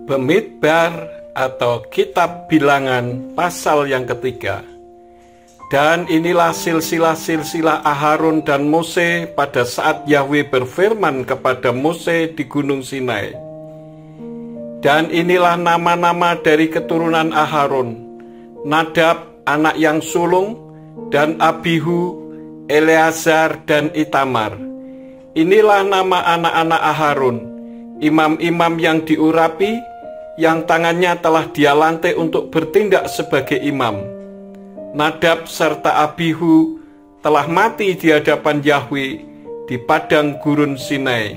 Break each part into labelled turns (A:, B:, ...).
A: Bemidbar atau Kitab Bilangan pasal yang ketiga. Dan inilah silsilah-silsilah Aharon dan Mose pada saat Yahweh berfirman kepada Mose di Gunung Sinai. Dan inilah nama-nama dari keturunan Aharon: Nadab anak yang sulung, dan Abihu, Eleazar, dan Itamar. Inilah nama anak-anak Aharon, imam-imam yang diurapi, yang tangannya telah dia lantik untuk bertindak sebagai imam. Nadab serta Abihu telah mati di hadapan Yahweh di padang gurun Sinai,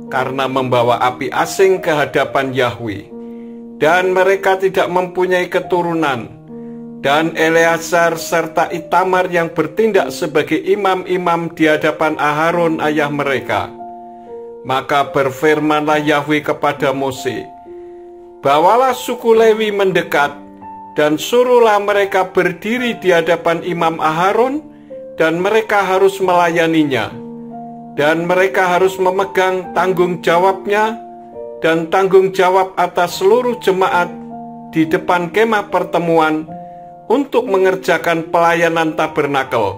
A: karena membawa api asing ke hadapan Yahweh, dan mereka tidak mempunyai keturunan. Dan Eleazar serta Itamar yang bertindak sebagai imam-imam di hadapan Aharon ayah mereka. Maka berfirmanlah Yahweh kepada Mose, "Bawalah suku Lewi mendekat, dan suruhlah mereka berdiri di hadapan imam Aharon, dan mereka harus melayaninya. Dan mereka harus memegang tanggung jawabnya, dan tanggung jawab atas seluruh jemaat di depan kemah pertemuan, untuk mengerjakan pelayanan tabernakel.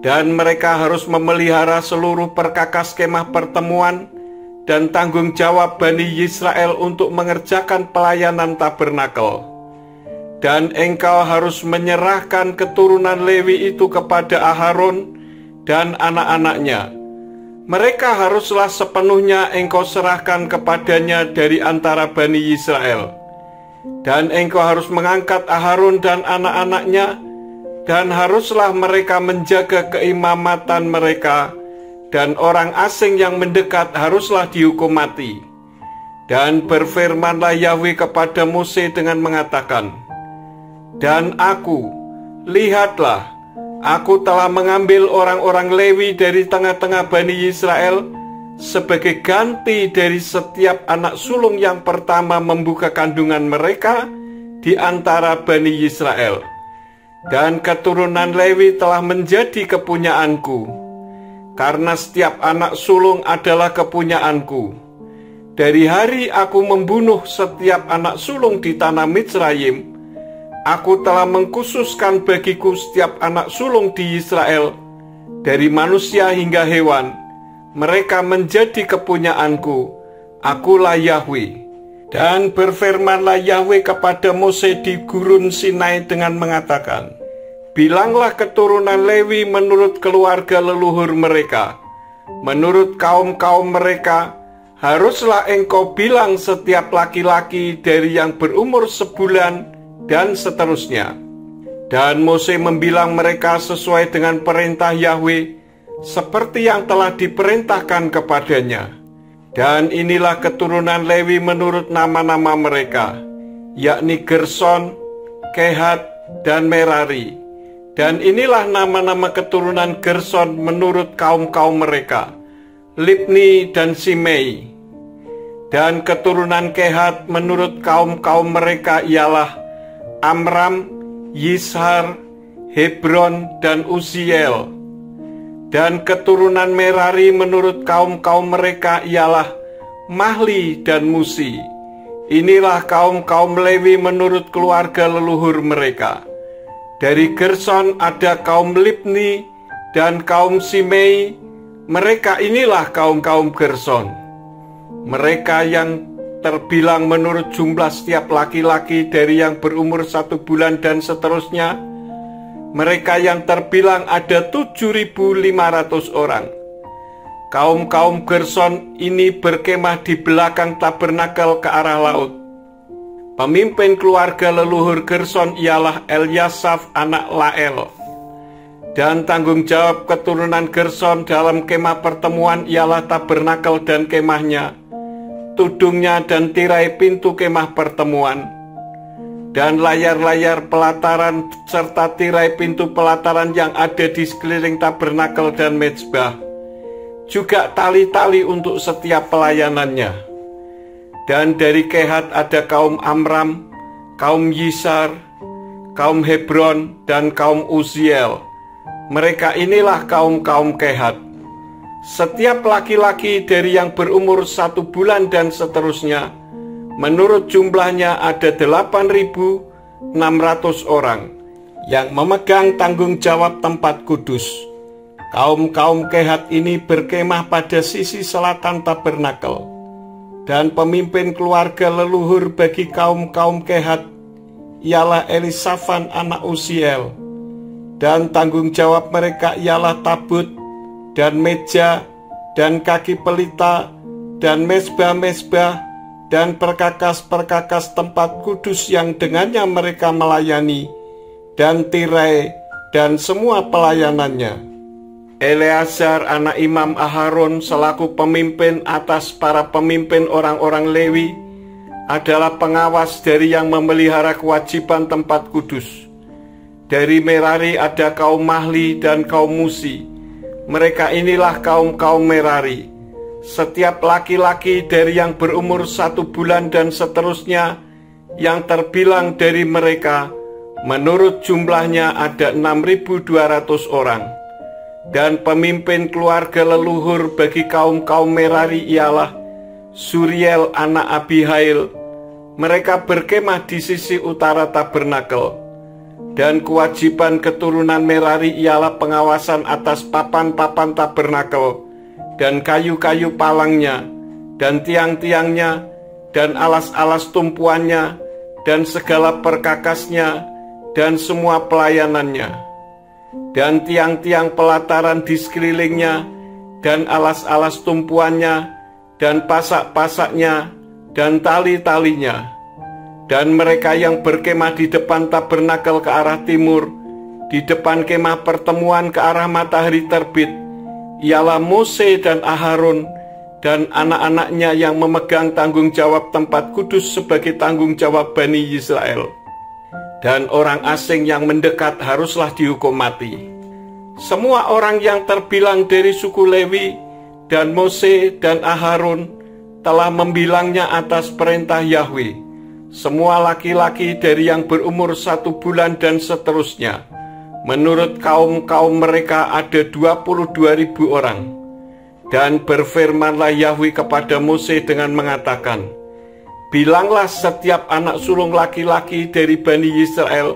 A: Dan mereka harus memelihara seluruh perkakas kemah pertemuan dan tanggung jawab Bani Israel untuk mengerjakan pelayanan tabernakel. Dan engkau harus menyerahkan keturunan Lewi itu kepada Aharon dan anak-anaknya. Mereka haruslah sepenuhnya engkau serahkan kepadanya dari antara Bani Israel. Dan engkau harus mengangkat Aharon dan anak-anaknya, dan haruslah mereka menjaga keimamatan mereka, dan orang asing yang mendekat haruslah dihukum mati." Dan berfirmanlah Yahweh kepada Mose dengan mengatakan, "Dan aku, lihatlah, aku telah mengambil orang-orang Lewi dari tengah-tengah Bani Israel, sebagai ganti dari setiap anak sulung yang pertama membuka kandungan mereka di antara Bani Israel. Dan keturunan Lewi telah menjadi kepunyaanku, karena setiap anak sulung adalah kepunyaanku. Dari hari aku membunuh setiap anak sulung di tanah Mitsrayim, aku telah mengkhususkan bagiku setiap anak sulung di Israel, dari manusia hingga hewan. Mereka menjadi kepunyaanku. Akulah Yahweh." Dan berfirmanlah Yahweh kepada Mose di gurun Sinai dengan mengatakan, "Bilanglah keturunan Lewi menurut keluarga leluhur mereka, menurut kaum-kaum mereka. Haruslah engkau bilang setiap laki-laki dari yang berumur sebulan dan seterusnya." Dan Mose membilang mereka sesuai dengan perintah Yahweh, seperti yang telah diperintahkan kepadanya. Dan inilah keturunan Lewi menurut nama-nama mereka, yakni Gerson, Kehat, dan Merari. Dan inilah nama-nama keturunan Gerson menurut kaum-kaum mereka, Libni dan Simei. Dan keturunan Kehat menurut kaum-kaum mereka ialah Amram, Yishar, Hebron, dan Uziel. Dan keturunan Merari menurut kaum-kaum mereka ialah Mahli dan Musi. Inilah kaum-kaum Lewi menurut keluarga leluhur mereka. Dari Gerson ada kaum Libni dan kaum Simei. Mereka inilah kaum-kaum Gerson. Mereka yang terbilang menurut jumlah setiap laki-laki dari yang berumur 1 bulan dan seterusnya. Mereka yang terbilang ada 7.500 orang. Kaum-kaum Gerson ini berkemah di belakang tabernakel ke arah laut. Pemimpin keluarga leluhur Gerson ialah Eliasaf anak Lael. Dan tanggung jawab keturunan Gerson dalam kemah pertemuan ialah tabernakel dan kemahnya, tudungnya dan tirai pintu kemah pertemuan, dan layar-layar pelataran serta tirai pintu pelataran yang ada di sekeliling tabernakel dan mezbah, juga tali-tali untuk setiap pelayanannya. Dan dari Kehat ada kaum Amram, kaum Yishar, kaum Hebron, dan kaum Uziel. Mereka inilah kaum-kaum Kehat. Setiap laki-laki dari yang berumur 1 bulan dan seterusnya menurut jumlahnya ada 8.600 orang yang memegang tanggung jawab tempat kudus. Kaum-kaum Kehat ini berkemah pada sisi selatan tabernakel, dan pemimpin keluarga leluhur bagi kaum-kaum Kehat ialah Elisafan anak Uziel, dan tanggung jawab mereka ialah tabut dan meja dan kaki pelita dan mezbah-mezbah dan perkakas-perkakas tempat kudus yang dengannya mereka melayani, dan tirai dan semua pelayanannya. Eleazar anak Imam Aharon selaku pemimpin atas para pemimpin orang-orang Lewi adalah pengawas dari yang memelihara kewajiban tempat kudus. Dari Merari ada kaum Mahli dan kaum Musi. Mereka inilah kaum-kaum Merari. Setiap laki-laki dari yang berumur 1 bulan dan seterusnya yang terbilang dari mereka, menurut jumlahnya ada 6.200 orang. Dan pemimpin keluarga leluhur bagi kaum-kaum Merari ialah Suriel anak Abihail. Mereka berkemah di sisi utara tabernakel. Dan kewajiban keturunan Merari ialah pengawasan atas papan-papan tabernakel, dan kayu-kayu palangnya, dan tiang-tiangnya, dan alas-alas tumpuannya, dan segala perkakasnya, dan semua pelayanannya, dan tiang-tiang pelataran di sekelilingnya, dan alas-alas tumpuannya, dan pasak-pasaknya, dan tali-talinya. Dan mereka yang berkemah di depan tabernakel ke arah timur, di depan kemah pertemuan ke arah matahari terbit, ialah Mose dan Aharon, dan anak-anaknya yang memegang tanggung jawab tempat kudus sebagai tanggung jawab Bani Israel. Dan orang asing yang mendekat haruslah dihukum mati. Semua orang yang terbilang dari suku Lewi dan Mose dan Aharon telah membilangnya atas perintah Yahwe. Semua laki-laki dari yang berumur 1 bulan dan seterusnya. Menurut kaum-kaum mereka ada 22.000 orang. Dan berfirmanlah Yahwe kepada Mose dengan mengatakan, bilanglah setiap anak sulung laki-laki dari Bani Israel,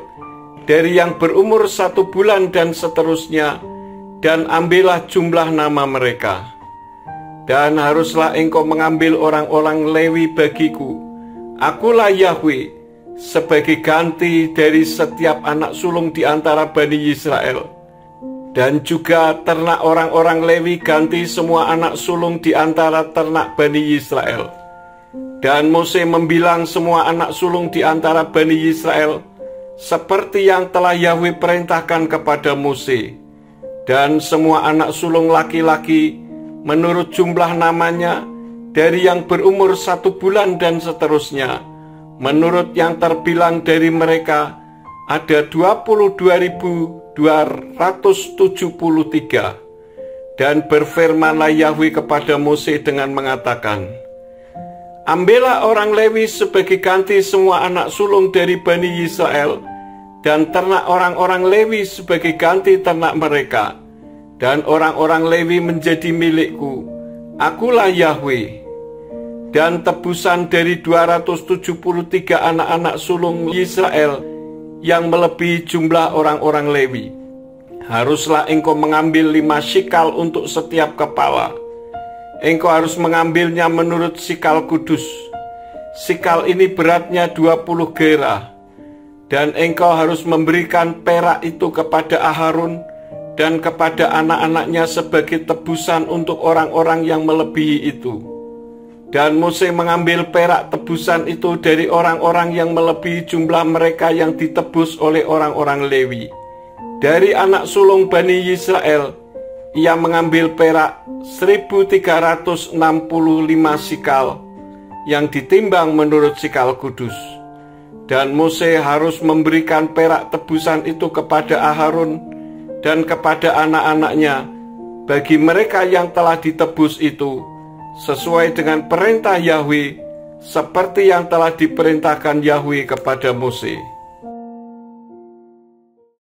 A: dari yang berumur 1 bulan dan seterusnya, dan ambillah jumlah nama mereka. Dan haruslah engkau mengambil orang-orang Lewi bagiku. Akulah Yahwe, sebagai ganti dari setiap anak sulung di antara Bani Israel. Dan juga ternak orang-orang Lewi ganti semua anak sulung di antara ternak Bani Israel. Dan Mose membilang semua anak sulung di antara Bani Israel, seperti yang telah Yahwe perintahkan kepada Mose. Dan semua anak sulung laki-laki menurut jumlah namanya, dari yang berumur 1 bulan dan seterusnya, menurut yang terbilang dari mereka, ada 22.273. Dan berfirmanlah Yahwe kepada Mose dengan mengatakan, ambillah orang Lewi sebagai ganti semua anak sulung dari Bani Israel, dan ternak orang-orang Lewi sebagai ganti ternak mereka, dan orang-orang Lewi menjadi milikku. Akulah Yahwe. Dan tebusan dari 273 anak-anak sulung Israel yang melebihi jumlah orang-orang Lewi, haruslah engkau mengambil 5 sikal untuk setiap kepala. Engkau harus mengambilnya menurut sikal kudus. Sikal ini beratnya 20 gera. Dan engkau harus memberikan perak itu kepada Aharon dan kepada anak-anaknya sebagai tebusan untuk orang-orang yang melebihi itu. Dan Mose mengambil perak tebusan itu dari orang-orang yang melebihi jumlah mereka yang ditebus oleh orang-orang Lewi. Dari anak sulung Bani Israel, ia mengambil perak 1.365 sikal yang ditimbang menurut sikal kudus. Dan Mose harus memberikan perak tebusan itu kepada Aharon dan kepada anak-anaknya bagi mereka yang telah ditebus itu, sesuai dengan perintah Yahwe, seperti yang telah diperintahkan Yahwe kepada Mose.